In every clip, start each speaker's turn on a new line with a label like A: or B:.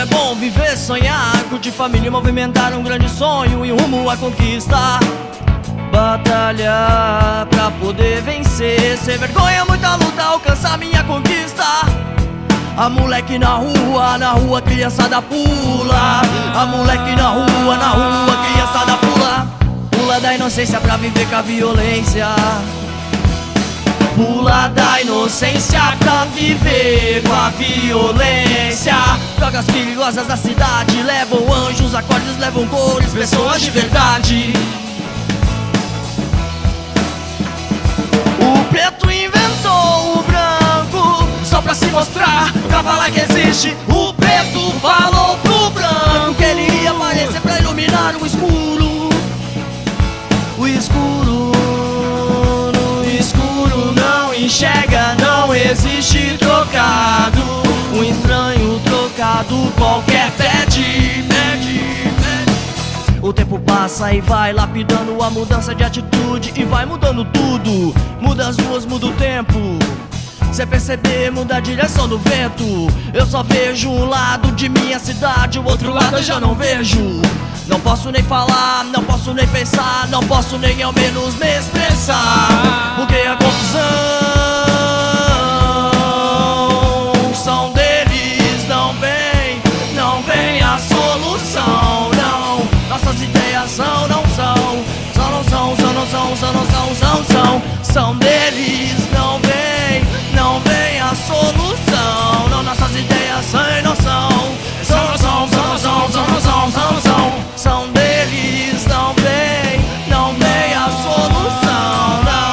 A: é bom viver, sonhar, curtir família e movimentar um grande sonho e rumo à conquista. Batalhar pra poder vencer, sem vergonha, muita luta, alcançar minha conquista. A moleque na rua, criançada pula. A moleque na rua, criançada pula. Pula da inocência pra viver com a violência. Pula da inocência pra viver com a violência. Drogas perigosas da cidade levam anjos, acordes levam cores, pessoas de verdade. O preto inventou o branco só pra se mostrar, pra falar que existe. O preto falou pro branco que ele ia aparecer pra iluminar o escuro. O escuro, no escuro não enxerga, não existe trocado. Um estranho trocado qualquer pede. O tempo passa e vai lapidando a mudança de atitude e vai mudando tudo. Muda as ruas, muda o tempo. Cê perceber, muda a direção do vento. Eu só vejo um lado de minha cidade, o outro lado eu já não vejo. Não posso nem falar, não posso nem pensar, não posso nem ao menos me expressar. Porque a confusão são deles, não vem a solução, não. Nossas ideias são deles, não vem a solução, não. Nossas ideias são deles, não vem a solução, não.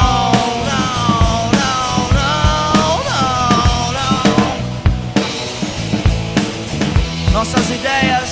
A: Nossas ideias